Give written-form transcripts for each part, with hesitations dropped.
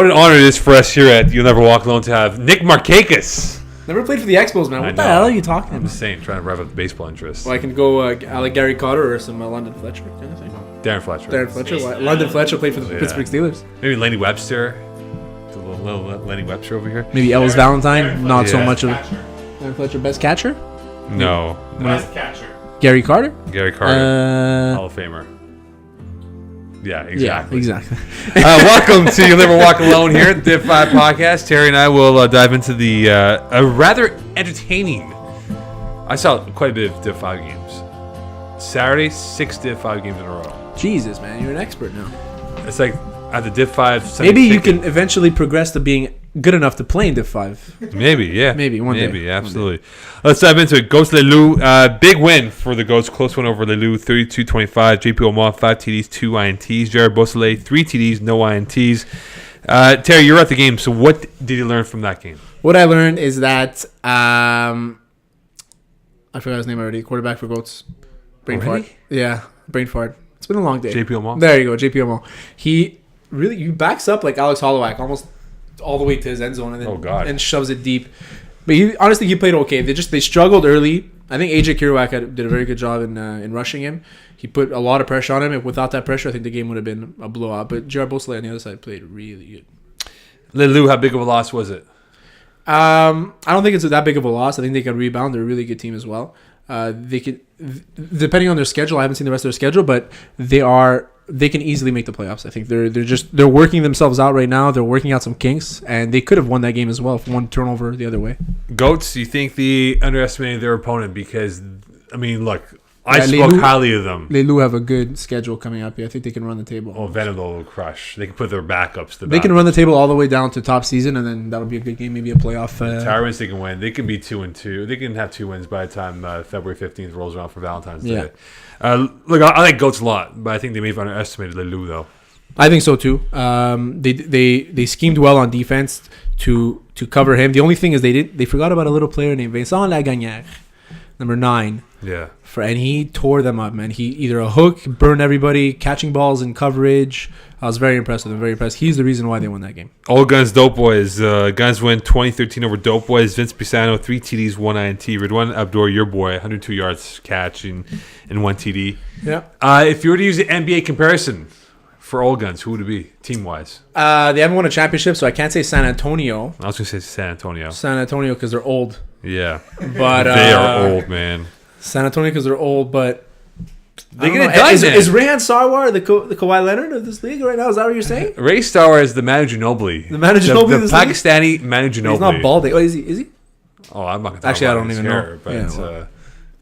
What an honor it is for us here at You'll Never Walk Alone to have Nick Markakis. Never played for the Expos, man. What the hell are you talking about? I'm just saying, trying to rev up the baseball interest. Well, I can go like Gary Carter or some London Fletcher kind of thing. Darren Fletcher. London Fletcher played for the Pittsburgh Steelers. Maybe Lenny Webster. A little Lenny Webster over here. Maybe Ellis Valentine. Not so much of Darren Fletcher. Best catcher? No. Best catcher. Gary Carter? Gary Carter. Hall of Famer. Yeah, exactly. Yeah, exactly. Welcome to You'll Never Walk Alone here at the Div 5 podcast. Terry and I will dive into the a rather entertaining. I saw quite a bit of Div 5 games. Saturday, 6 Div 5 games in a row. Jesus, man, you're an expert now. It's like at the Div 5. Maybe you can eventually progress to being good enough to play in Div 5. Maybe, yeah. Maybe, one day. Maybe, absolutely. Let's dive into it. Goats Lelou. Big win for the Goats. Close one over Lelou, 32-25. Y.N.W.A, 5 TDs, 2 INTs. Jared Beausoleil, 3 TDs, no INTs. Terry, you're at the game, so what did you learn from that game? What I learned is that, I forgot his name already, quarterback for Goats. Brain fart. Yeah, brain fart. It's been a long day. Y.N.W.A. There you go, Y.N.W.A. He backs up like Alex Holloway, almost all the way to his end zone, and then and shoves it deep. But he played okay. They struggled early. I think AJ Kirouac did a very good job in rushing him. He put a lot of pressure on him. And without that pressure, I think the game would have been a blowout. But Jared Beausoleil on the other side played really good. Lelou, how big of a loss was it? I don't think it's that big of a loss. I think they can rebound. They're a really good team as well. They can, depending on their schedule. I haven't seen the rest of their schedule, but they can easily make the playoffs. I think they're working themselves out right now. They're working out some kinks, and they could have won that game as well if one turnover the other way. Goats, you think they underestimated their opponent because, I mean, look, I spoke highly of them. Lelou have a good schedule coming up. Yeah, I think they can run the table. Oh, Venable will crush. They can put their backups. They can run the table all the way down to top season, and then that'll be a good game, maybe a playoff. Tyrants, they can win. They can be 2-2. They can have 2 wins by the time February 15th rolls around for Valentine's Day. Look, I like Goats a lot, but I think they may have underestimated Lelou, though. I think so too. They schemed well on defense to cover him. The only thing is they forgot about a little player named Vincent Lagagnère, number 9. Yeah. And he tore them up, man. He either a hook, burned everybody, catching balls in coverage. I was very impressed with him. Very impressed. He's the reason why they won that game. All Guns Dope Boys. Guns win 2013 over Dope Boys. Vince Pisano, 3 TDs, 1 INT. Ridwan Abdur, your boy, 102 yards catch and 1 TD. Yeah. If you were to use an NBA comparison for All Guns, who would it be, team-wise? They haven't won a championship, so I can't say San Antonio. I was going to say San Antonio. San Antonio because they're old. Yeah. But they are old, man. San Antonio because they're old, but they get it done. Is Rehan Sarwar the Kawhi Leonard of this league right now? Is that what you're saying? Ray Sarwar is the Manu Ginobili. The Manu Ginobili, the Pakistani Manu Ginobili. He's not balding. Oh, is he? Oh, I'm not gonna actually. I don't even know. But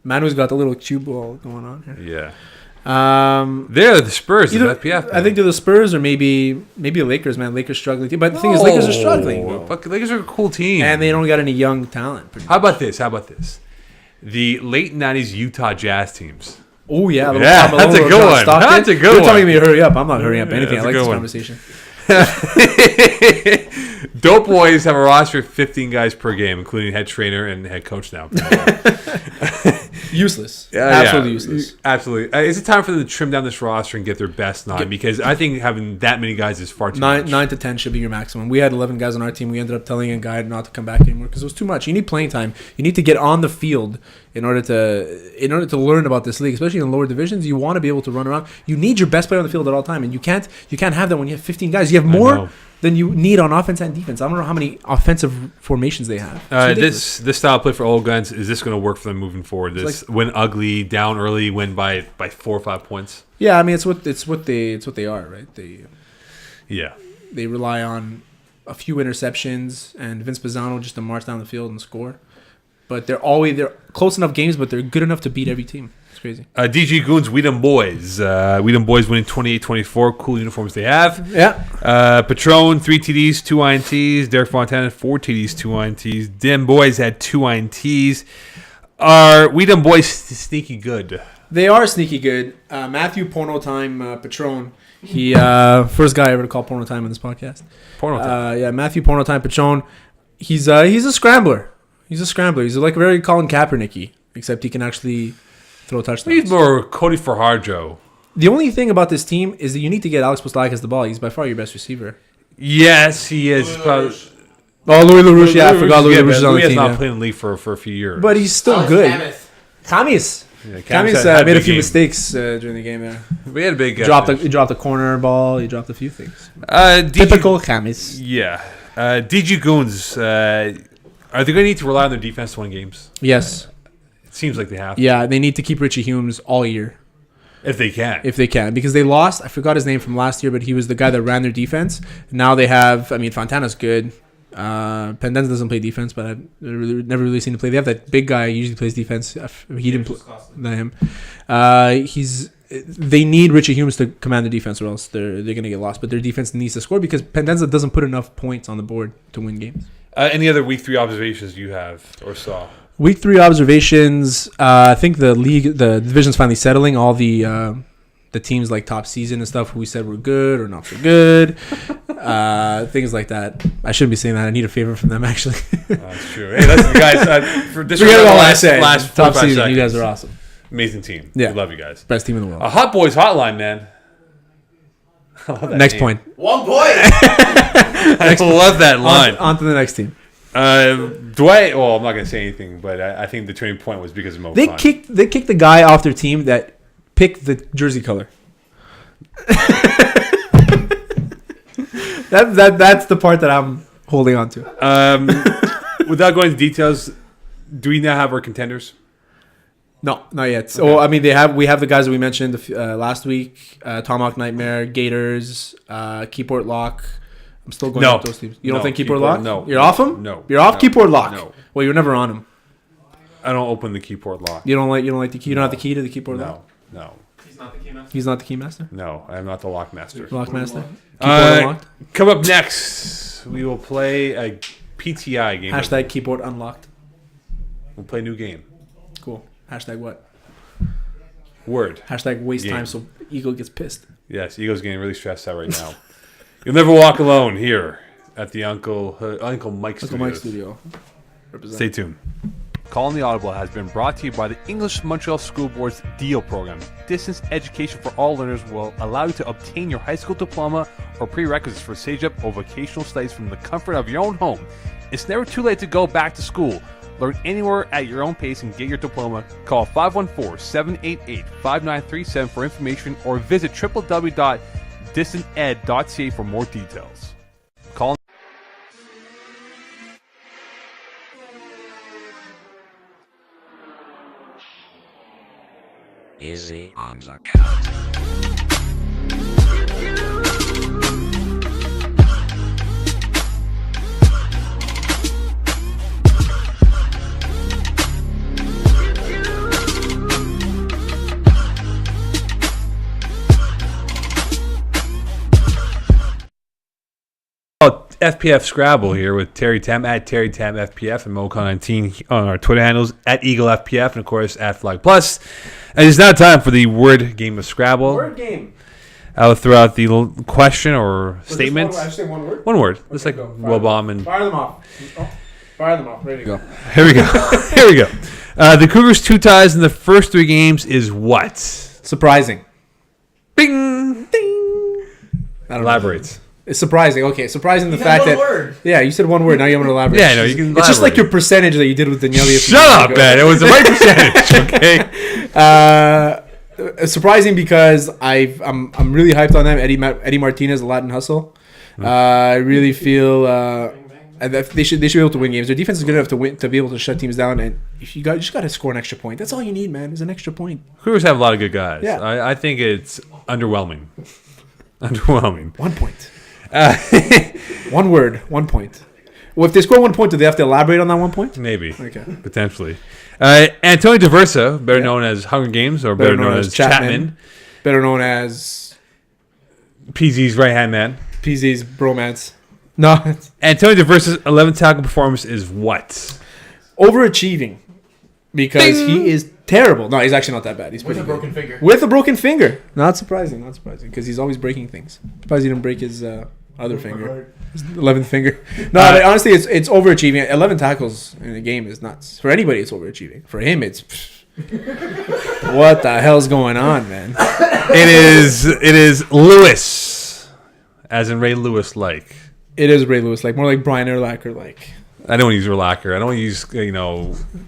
Manu's got the little cue ball going on here. Yeah. They're the Spurs. Either, the FPF. Man. I think they're the Spurs or maybe Lakers. Man, Lakers struggling too. But the thing is, Lakers are struggling. Fuck, Lakers are a cool team, and they don't got any young talent. How about this? The late 90s Utah Jazz teams. Oh, yeah. That's a good one. That's a good one. You're telling me to hurry up. I'm not hurrying up anything. I like this conversation. Dope Boys have a roster of 15 guys per game, including head trainer and head coach now. Useless. Absolutely useless. Absolutely. Is it time for them to trim down this roster and get their best 9? Because I think having that many guys is far too much. 9 to 10 should be your maximum. We had 11 guys on our team. We ended up telling a guy not to come back anymore because it was too much. You need playing time. You need to get on the field in order to learn about this league, especially in lower divisions. You want to be able to run around. You need your best player on the field at all time, and you can't have that when you have 15 guys. You have more than you need on offense and defense. I don't know how many offensive formations they have. This style of play for All Guns, is this going to work for them moving forward? This win ugly, down early, win by 4 or 5 points. Yeah, I mean it's what they are, right? They rely on a few interceptions and Vince Pisano just to march down the field and score. But they're close enough games, but they're good enough to beat every team. It's crazy. DG Goons, Y.N.W.A Boys. Y.N.W.A Boys winning 28-24. Cool uniforms they have. Yeah. Patron, 3 TDs, 2 INTs. Derek Fontana, 4 TDs, 2 INTs. Dim Boys had 2 INTs. Are Y.N.W.A Boys sneaky good? They are sneaky good. Matthew Porno Time Patron. He first guy ever to call Porno Time on this podcast. Porno Time. Matthew Porno Time Patron. He's a scrambler. He's like very Colin Kaepernick-y, except he can actually throw touchdowns. He's more Cody Fajardo. The only thing about this team is that you need to get Alex Postolakis the ball. He's by far your best receiver. Yes, he is. Probably, Oh, Louis LaRouche. Yeah, I forgot Louis LaRouche is on the Louis has team. not Yeah. played in the league for a few years. But he's still good. Kamis. Yeah, Kamis had made a big few game. mistakes during the game. Yeah. We had a big. He dropped a corner ball. He dropped a few things. Typical Kamis. Yeah. DG Goons. Are they going to need to rely on their defense to win games? Yes. It seems like they have. Yeah, they need to keep Richie Humes all year. If they can. If they can. Because they lost. I forgot his name from last year, but he was the guy that ran their defense. Now they have, Fontana's good. Pendenza doesn't play defense, but I've never really seen him play. They have that big guy who usually plays defense. He didn't play than him. They need Richie Humes to command the defense, or else they're going to get lost. But their defense needs to score because Pendenza doesn't put enough points on the board to win games. Any other week 3 observations you have or saw? Week 3 observations. I think the division's finally settling. All the teams like top season and stuff who we said were good or not so good. Things like that. I shouldn't be saying that. I need a favor from them, actually. That's true. Hey, listen, guys. For this Forget all I last said. Top 45 season. seconds. You guys are awesome. Amazing team. Yeah. We love you guys. Best team in the world. A Hot Boys Hotline, man. I love that Next name. point. 1 point. I love that line. On to the next team. Dwight. Well, I'm not gonna say anything, but I think the turning point was because of Moe They Khan. kicked the guy off their team that picked the jersey color. That's the part that I'm holding on to. Without going into details, do we now have our contenders? No, not yet. Okay. So we have the guys that we mentioned last week: Tomahawk Nightmare, Gators, Keyport Lock. I'm still going with those teams. You don't think Keyport Lock? No. You're off him? No. You're off Keyport Lock? No. Well, you're never on him. I don't open the Keyport Lock. You don't like the key. You don't have the key to the Keyport Lock? No. He's not the key master. He's not the key master? No, I am not the lock master. Lock master? Keyport unlocked? Come up next, we will play a PTI game. Hashtag keyboard unlocked. We'll play a new game. Cool. Hashtag what? Word. Hashtag waste Game. time so Eagle gets pissed. Yes, Ego's getting really stressed out right now. You'll never walk alone here at the Uncle Mike Uncle Mike Studio. Represent. Stay tuned. Calling the Audible has been brought to you by the English Montreal School Board's DEAL program. Distance education for all learners will allow you to obtain your high school diploma or prerequisites for SAGEP or vocational studies from the comfort of your own home. It's never too late to go back to school. Learn anywhere at your own pace and get your diploma. Call 514-788-5937 for information or visit www.distanted.ca for more details. Call Easy on the count. FPF Scrabble here with Terry Tam at Terry Tam FPF and Moe Khan 19 on our Twitter handles at Eagle FPF and of course at Flag Plus. And it's now time for the word game of Scrabble. Word game. I'll throw out the question or statement. I say one word? One word. Okay, Just like go. Will Bomb and Fire them off. Oh, fire them off. Ready to go. here we go. Here we go. The Cougars' 2 ties in the first 3 games is what? Surprising. Bing. Ding. I don't know. Elaborates. It's surprising. Okay, surprising the You fact said that. one word. Yeah, you said one word. Now you want to elaborate. Yeah, I know, you can It's just like elaborate. your percentage that you did with Daniele. Shut up, man. It was the right percentage, okay? Surprising because I'm really hyped on them. Eddie Martinez, Latin hustle. I really feel that they should be able to win games. Their defense is good enough to be able to shut teams down. And if you just got to score an extra point. That's all you need, man. Is an extra point. Cougars have a lot of good guys. Yeah. I think it's underwhelming. Underwhelming. 1 point. 1 word. 1 point. Well, if they score 1 point, do they have to elaborate on that 1 point? Maybe. Okay. Potentially. Antonio Diversa, better known as Hunger Games or better known as Chapman. Better known as PZ's right-hand man. PZ's bromance. No, it's Antonio Diversa's 11 tackle performance is what? overachieving because Ding. he is terrible. No, he's actually not that bad. He's With pretty a good. broken finger. With a broken finger. Not surprising. Not surprising because he's always breaking things. Surprised he didn't break his other finger. His 11th finger. No, but honestly, it's overachieving. 11 tackles in a game is nuts. For anybody, it's overachieving. For him, it's... what the hell's going on, man? It is Lewis, as in Ray Lewis like. It is Ray Lewis, like more like Brian Urlacher, like. I don't want to use Urlacher. I don't want to use,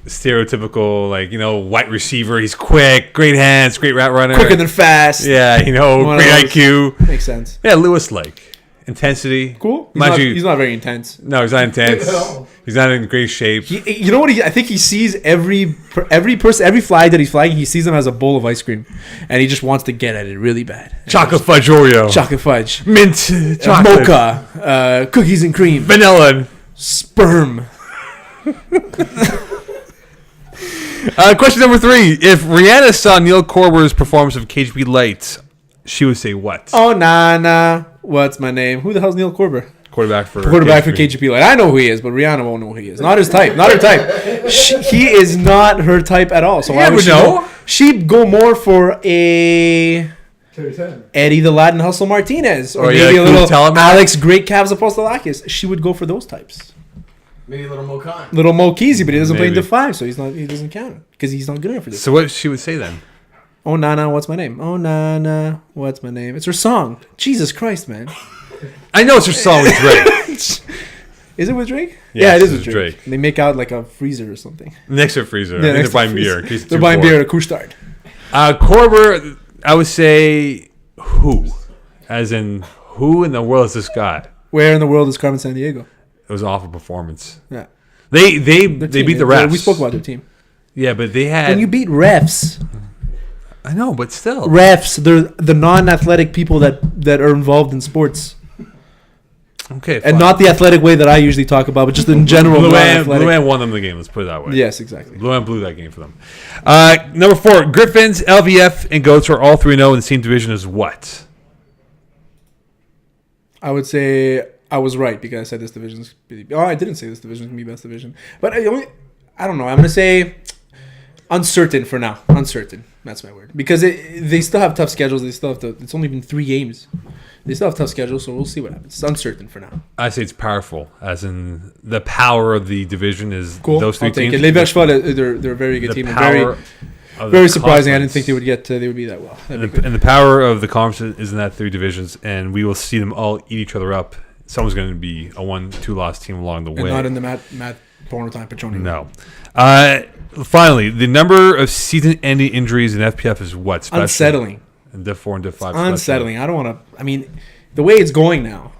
stereotypical, white receiver. He's quick, great hands, great route runner. Quicker than fast. Yeah, great IQ. Makes sense. Yeah, Lewis-like. Intensity. Cool. He's not very intense. No, he's not intense. No. He's not in great shape. You know what? I think he sees every flag that he's flagging, he sees them as a bowl of ice cream. And he just wants to get at it really bad. Chocolate fudge Oreo. Chocolate fudge. Mint chocolate. Mocha. Cookies and cream. Vanilla. Sperm. Question number 3. If Rihanna saw Neil Corber's performance of KGP Lights, she would say what? Oh, nah. What's my name? Who the hell's Neil Corber? Quarterback for KGP Light. I know who he is, but Rihanna won't know who he is. Not his type. Not her type. He is not her type at all. So why would she know? She'd go more for a Terry Tam. Eddie the Latin Hustle Martinez, or yeah, maybe a little Telemann. Alex Great Cavs Apostolakis. She would go for those types. Maybe a little Moe Khan. Little Moe Keezy, but he doesn't play Maybe. into 5, so he doesn't count because he's not good enough for this. So what she would say then? Oh Nana, what's my name? Oh Nana, what's my name? It's her song. Jesus Christ, man. I know it's her song with Drake. Is it with Drake? Yes, Yeah, it is it's with Drake. Drake. They make out like a freezer or something. Next to freezer. Yeah, I think next they're to buying freezer. beer. In case it's They're too buying bored. beer at a Couche-Tard. Corber, I would say who? As in, who in the world is this guy? Where in the world is Carmen Sandiego? It was an awful performance. Yeah. They Their beat team. the refs. We spoke about their team. Yeah, but they had... When you beat refs, I know, but still. refs, they're the non-athletic people that are involved in sports. Okay, And not the athletic way that I usually talk about, but just in general. Blue non-athletic. Ant won them the game. Let's put it that way. Yes, exactly. Blue Ant blew that game for them. Number 4, Griffins, LVF, and Goats are all 3-0 in the same division as what? I would say I was right because I said this division's. I didn't say this division's gonna be best division, but I don't know. I'm gonna say uncertain for now. Uncertain. That's my word because they still have tough schedules. They still have to. It's only been 3 games. They still have tough schedules, so we'll see what happens. It's uncertain for now. I say it's powerful, as in the power of the division is Cool. those 3 I'll take teams. it. Les Verchevals, they're a very good The team. And power very of the surprising. I didn't conference. think they would be that well. That'd be And good. the power of the conference is in that 3 divisions, and we will see them all eat each other up. Someone's going to be a 1-2 loss team along the And way. not in the Matt Porno-time Petroni. No. Finally, the number of season-ending injuries in FPF is what? Special? Unsettling. And Div 4 and Div 5. Unsettling. I don't want to. I mean, the way it's going now,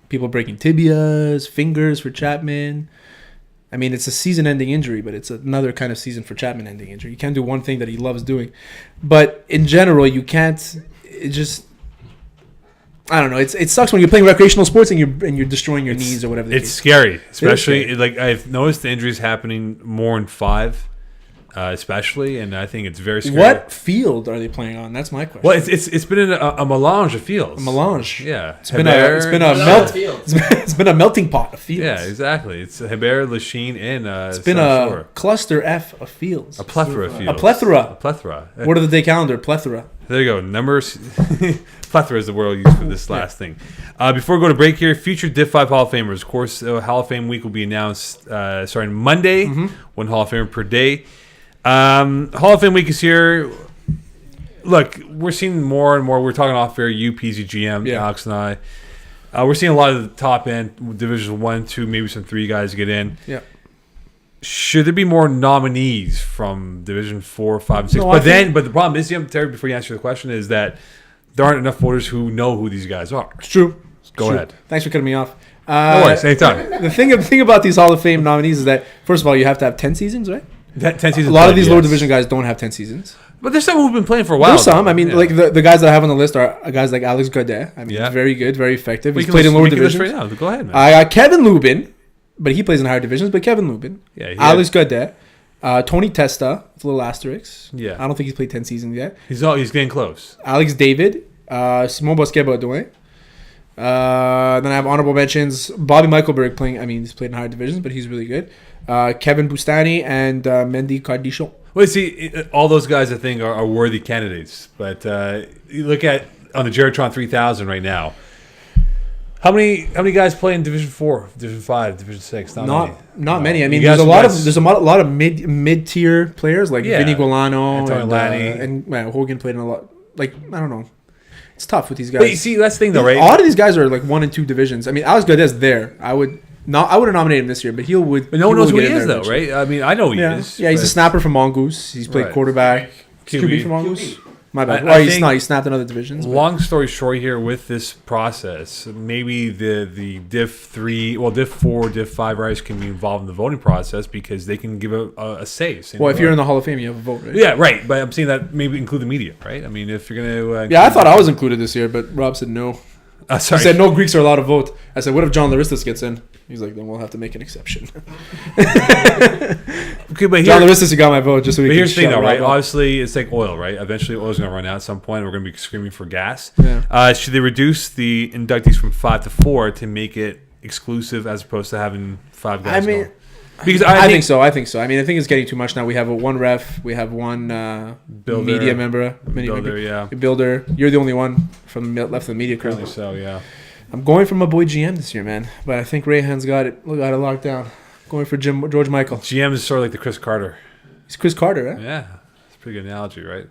people breaking tibias, fingers for Chapman. I mean, it's a season-ending injury, but it's another kind of season for Chapman-ending injury. You can't do one thing that he loves doing, but in general, you can't. It just. I don't know. It sucks when you're playing recreational sports and you're destroying your knees or whatever. The It's case. scary, especially scary. like I've noticed the injuries happening more in 5, especially, and I think it's very scary. What field are they playing on? That's my question. Well, it's been a melange of fields. A melange. Yeah, It's been a melting pot of fields. Yeah, exactly. It's Hebert, Lachine, and It's been a South Shore. cluster F of fields. A plethora of fields. A plethora. A plethora. What are the day calendar? Plethora. There you go. Numbers. Plethora is the word I'll use for this last thing. Before we go to break here, future Div 5 Hall of Famers. Of course, Hall of Fame week will be announced starting Monday. One Hall of Famer per day. Hall of Fame week is here. Look, we're seeing more and more. We're talking off air. You, PZGM, Yeah. Alex, and I. We're seeing a lot of the top end divisions 1, 2, maybe some 3 guys get in. Yeah. Should there be more nominees from Division 4, 5, and 6? No, But the problem is, Terry, before you answer the question, is that there aren't enough voters who know who these guys are. It's true. Go ahead. Thanks for cutting me off. No worries, anytime. The thing about these Hall of Fame nominees is that, first of all, you have to have 10 seasons, right? 10 seasons. A lot of these lower yes. division guys don't have 10 seasons. But there's some who've been playing for a while. There's some. though. I mean, Yeah. like the guys that I have on the list are guys like Alex Godet. I mean, Yeah. he's very good, very effective. We He's can played in list- lower we can list divisions. right now. Go ahead, man. I got Kevin Lubin, but he plays in higher divisions. But Kevin Lubin, Yeah, he Alex Godet, Tony Testa, it's a little asterisk. Yeah. I don't think he's played 10 seasons yet. He's getting close. Alex David, Simon Bosquet-Baudouin. Then I have honorable mentions. Bobby Michaelberg playing. I mean, he's played in higher divisions, but he's really good. Kevin Bustani and Mendy Cardichon. Well, see, all those guys I think are worthy candidates. But you look at on the Geritron 3000 right now. How many guys play in Division 4, Division 5, Division 6? Not many. I mean, You got there's a some lot guys- of lot of mid tier players like Yeah. Vinny Gualano Antonio and Lani. and Hogan played in a lot. Like I don't know. It's tough with these guys. But you see, that's the thing, though, right? A lot of these guys are like 1 and 2 divisions. I mean, Alex Godet's there. I wouldn't nominate him this year, but But no one knows who he is, though, right? I mean, I know who he is. Yeah, he's a snapper from Mongoose. He's played Right. quarterback. QB. QB from Mongoose. My bad. I Well, he's think- not. He snapped in other divisions. but- Long story short here with this process, maybe the Div 3, well, Div 4, Div 5 riders can be involved in the voting process because they can give a say. Well, if you're in the Hall of Fame, you have a vote, right? Yeah, right. But I'm saying that maybe include the media, right? I mean, if you're going to... Yeah, I thought I was included this year, but Rob said no. sorry. He said no Greeks are allowed to vote. I said, what if John Laristus gets in? He's like, then we'll have to make an exception. Okay, but John Laristus, you got my vote just so we But can here's the thing, shut though, Rob right? up. Obviously, it's like oil, right? Eventually, oil's going to run out at some point. We're going to be screaming for gas. Yeah. Should they reduce the inductees from 5 to 4 to make it exclusive as opposed to having 5 guys? I mean, going? Because I think so. I mean, I think it's getting too much now. We have one ref. We have one Builder. media member. Builder, yeah. Builder. You're the only one from left of the media crew. Apparently so, yeah. I'm going for my boy GM this year, man. But I think Rayhan's got it locked down. Going for George Michael. GM is sort of like the Chris Carter. He's Chris Carter, right? Yeah, it's a pretty good analogy, right?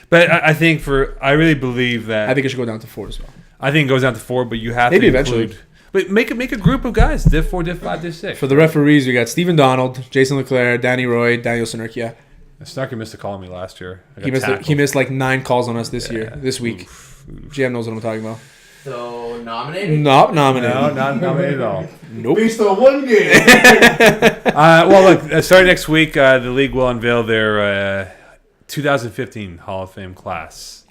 But I think I really believe that. I think it should go down to 4 as well. I think it goes down to 4, but you have Maybe to eventually. include. But make a group of guys: Div 4, Div 5, Div 6. For the referees, we got Stephen Donald, Jason Leclerc, Danny Roy, Daniel Sinerkia. Snarky missed a call on me last year. I He got missed like 9 calls on us this Yeah. week. Oof. GM knows what I'm talking about. So nominated? Not nominated. No, not nominated at all. Nope. Based on one game. Well, look, starting next week, the league will unveil their 2015 Hall of Fame class.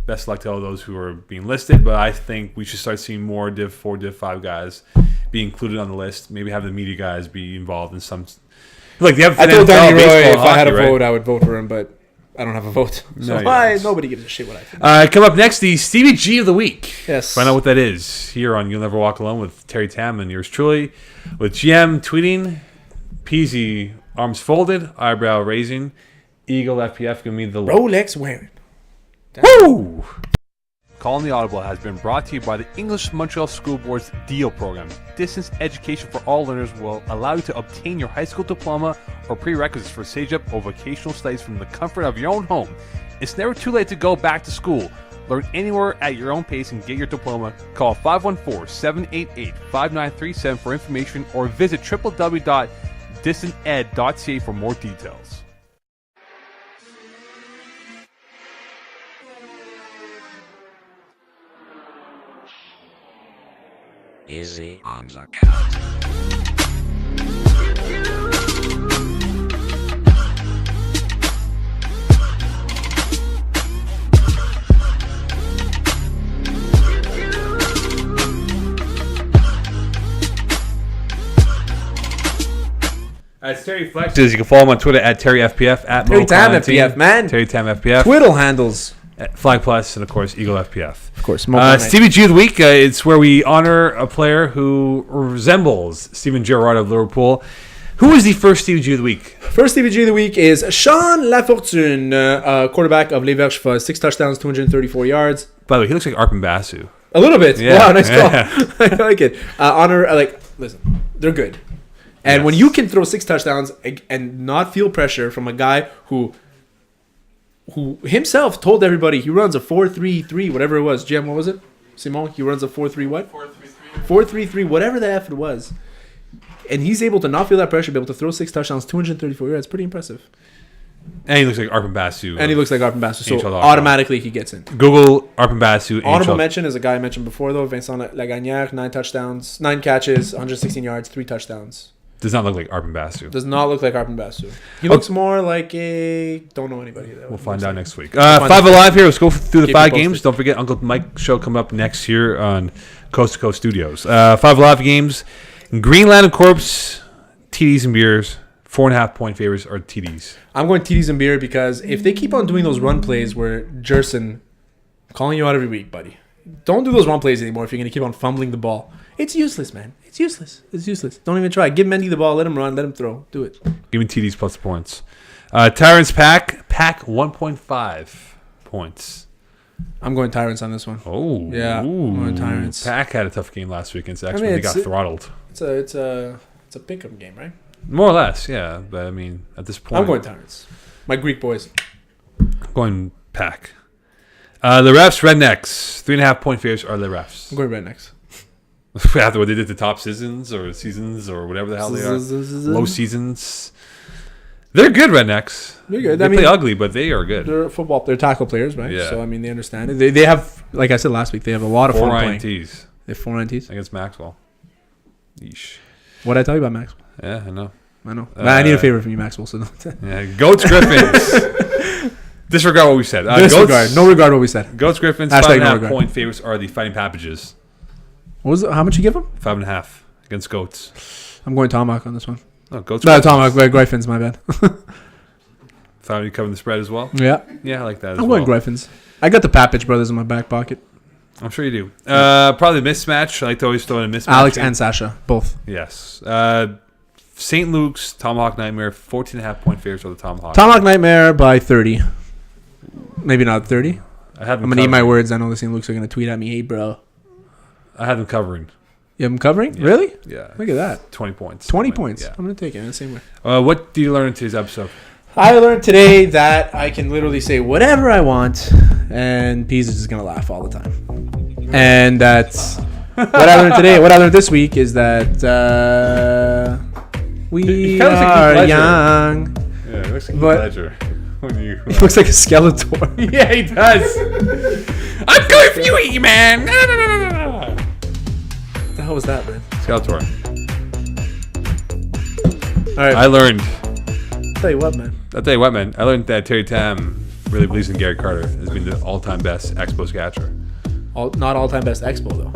Best luck to all those who are being listed, but I think we should start seeing more Div 4, Div 5 guys be included on the list. Maybe have the media guys be involved in some. Like they have. I told Danny Roy baseball, if I had a hockey, right? vote, I would vote for him, but I don't have a vote. So No, you don't. nobody gives a shit what I think. Come up next, the Stevie G of the week. Yes. Find out what that is here on You'll Never Walk Alone with Terry Tam and yours truly, with GM tweeting, Peasy arms folded, eyebrow raising, Eagle FPF giving me the look. Rolex wearing. Woo! Calling the Audible has been brought to you by the English Montreal School Board's DEAL program. Distance education for all learners will allow you to obtain your high school diploma or prerequisites for SageUp or vocational studies from the comfort of your own home. It's never too late to go back to school. Learn anywhere at your own pace and get your diploma. Call 514-788-5937 for information or visit www.distanted.ca for more details. Easy on the count. It's Terry Flexes. You can follow him on Twitter at TerryFPF, at Terry Moe Tam Khan FPF, man. Terry Tam FPF. Twiddle handles. At Flag Plus, and of course, Eagle FPF. Of course. Stevie G of the week. It's where we honor a player who resembles Steven Gerrard of Liverpool. Who is the first Stevie G of the week? First Stevie G of the week is Sean Lafortune, quarterback of Les Verges for 6 touchdowns, 234 yards. By the way, he looks like Arpin Basu. A little bit. Yeah. Wow, nice call. Yeah. I like it. Listen, they're good. And Yes. when you can throw 6 touchdowns and not feel pressure from a guy who himself told everybody he runs a 4-3-3, whatever it was. Jim, what was it? Simon, he runs a 4-3 what? 4-3-3, whatever the F it was. And he's able to not feel that pressure, be able to throw 6 touchdowns, 234 yards. Pretty impressive. And he looks like Arpin Basu. And he looks like Arpin Basu, so NHL.com. automatically he gets in. Google Arpin Basu. Honorable NHL. mention is a guy I mentioned before, though, Vincent Lagagnère, 9 touchdowns, 9 catches, 116 yards, 3 touchdowns. Does not look like Arpin Basu. Does not look like Arpin Basu. He looks more like a... Don't know anybody. We'll find out next week. find 5 out. Alive here. Let's go through the Keep 5 you posted. games. Don't forget Uncle Mike show coming up next year on Coast to Coast Studios. 5 Alive games. Greenland and Corpse, TDs and beers. 4.5 point favorites are TDs. I'm going TDs and beer because if they keep on doing those run plays where Jerson calling you out every week, buddy, don't do those run plays anymore if you're going to keep on fumbling the ball. It's useless, man. It's useless. It's useless. Don't even try. Give Mendy the ball. Let him run. Let him throw. Do it. Give me TDs plus the points. Tyrants Pack 1.5 points. I'm going Tyrants on this one. Oh. Yeah, I'm going Tyrants. Pack had a tough game last week against X I mean, when they got it's- throttled. It's a pick-up game, right? More or less, yeah. But I mean, at this point, I'm going Tyrants. My Greek boys. going Pack. The refs, Rednecks. 3.5-point favorites are the refs. I'm going Rednecks. After what they did to top seasons or whatever the hell they are. Low seasons. They're good, Rednecks. They're good. They play ugly, but they are good. They're football. They're tackle players, right? Yeah. So, I mean, they understand it. They have, like I said last week, they have a lot of 4 fun playing. INTs They have 4 INTs. against Maxwell. Yeesh. What did I tell you about Maxwell? Yeah, I know. I know. I need a favor from you, Maxwell. So Yeah, Goats, Griffins. Disregard what we said. disregard. Goats, No regard what we said. Goats, Griffins. Hashtag no 5.5 regard. point favorites are the Fighting Pappages. What was it? How much you give them? 5.5 against Goats. I'm going Tomahawk on this one. Oh, Goats. No, Griffins. Tomahawk. Griffins, my bad. Found you covering the spread as well. Yeah. Yeah, I like that as I'm well. going Griffins. I got the Papich brothers in my back pocket. I'm sure you do. Probably mismatch. I like to always throw in a mismatch. Alex and Sasha, both. Yes. St. Luke's Tomahawk Nightmare. 14.5-point favorites are the Tomahawk. Tomahawk Nightmare by 30. Maybe not 30. I have them I'm going to eat my covering. words. I know the St. Luke's are going to tweet at me. Hey, bro. I have them covering. You have them covering? Yeah. Really? Yeah. Look at that. 20 points. 20 points. Yeah. I'm going to take it in the same way. What did you learn in today's episode? I learned today that I can literally say whatever I want, and Peas is just going to laugh all the time. And that's what I learned today. What I learned this week is that we He kinda looks like are Heath Ledger. young. Yeah, it looks like But- pleasure. When you, He looks like a Skeletor. yeah, he does. I'm going for you, E-Man. What the hell was that, man? Skeletor. All right. I learned. I'll tell you what, man. I'll tell you what, man. I learned that Terry Tam really believes in Gary Carter as being the all-time best Expos catcher. Not all-time best Expo, though.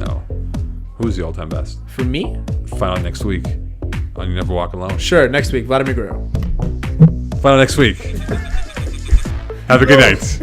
No. Who's the all-time best? For me? Find out next week on You Never Walk Alone. Sure, next week. Vladimir Guerrero. Find out next week. Have a good night.